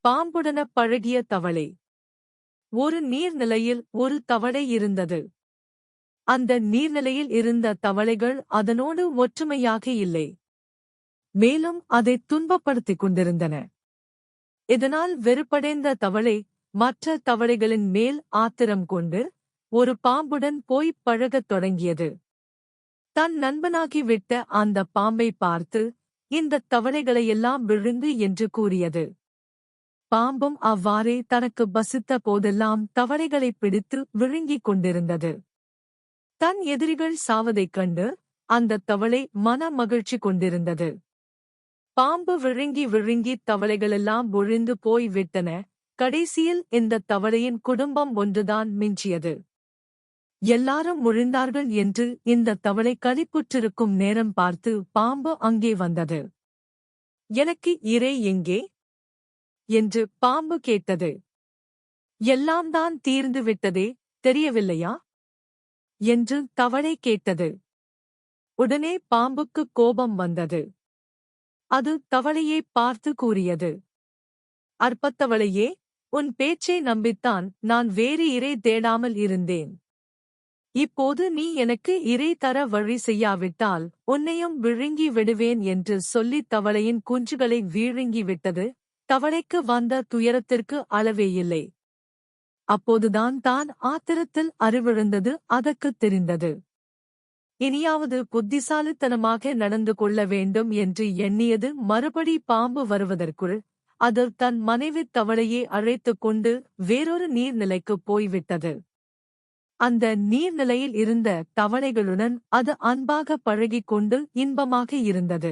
பாம்புடன பழகிய தவளை. ஒரு நீர்நிலையில் ஒரு தவளை இருந்தது. அந்த நீர்நிலையில் இருந்த தவளைகள் அதனோடு ஒற்றுமையாக இல்லை. மேலும் அதை துன்பப்படுத்திக் கொண்டிருந்தன. இதனால் வெறுப்படைந்த தவளை மற்ற தவளைகளின் மேல் ஆத்திரம் கொண்டு ஒரு பாம்புடன் போய்ப் பழகத் தொடங்கியது. தன் நண்பனாகிவிட்ட அந்த பாம்பை பார்த்து, இந்தத் தவளைகளையெல்லாம் விழுங்கு என்று கூறியது. பாம்பும் அவ்வாறே தனக்கு பசித்த போதெல்லாம் தவளைகளைப் பிடித்து விழுங்கிக் கொண்டிருந்தது. தன் எதிரிகள் சாவதைக் கண்டு அந்தத் தவளை மன மகிழ்ச்சி கொண்டிருந்தது. பாம்பு விழுங்கி விழுங்கி தவளைகளெல்லாம் ஒழிந்து போய் விட்டன. கடைசியில் இந்தத் தவளையின் குடும்பம் ஒன்றுதான் மிஞ்சியது. எல்லாரும் ஒழிந்தார்கள் என்று இந்தத் தவளை களிப்புற்றிருக்கும் நேரம் பார்த்து பாம்பு அங்கே வந்தது. எனக்கு இரை எங்கே? என்று பாம்பு கேட்டது. எல்லாம் தான் தீர்ந்து விட்டதே, தெரியவில்லையா? என்று தவளை கேட்டது. உடனே பாம்புக்குக் கோபம் வந்தது. அது தவளையைப் பார்த்து கூறியது. அற்பத்தவளையே, உன் பேச்சை நம்பித்தான் நான் வேறு இரை தேடாமல் இருந்தேன். இப்போது நீ எனக்கு இரை தர வழி செய்யாவிட்டால் உன்னையும் விழுங்கி விடுவேன் என்று சொல்லித் தவளையின் குஞ்சுகளை விழுங்கி விட்டது. தவளைக்கு வந்த துயரத்திற்கு அளவே இல்லை. அப்போதுதான் தான் ஆத்திரத்தில் அறிவிழந்தது அதற்குத் தெரிந்தது. இனியாவது புத்திசாலித்தனமாக நடந்து கொள்ள வேண்டும் என்று எண்ணியது. மறுபடி பாம்பு வருவதற்குள் அது தன் மனைவி தவளையை அழைத்துக் கொண்டு வேறொரு நீர்நிலைக்குப் போய்விட்டது. அந்த நீர்நிலையில் இருந்த தவளைகளுடன் அது அன்பாக பழகிக் கொண்டு இன்பமாக இருந்தது.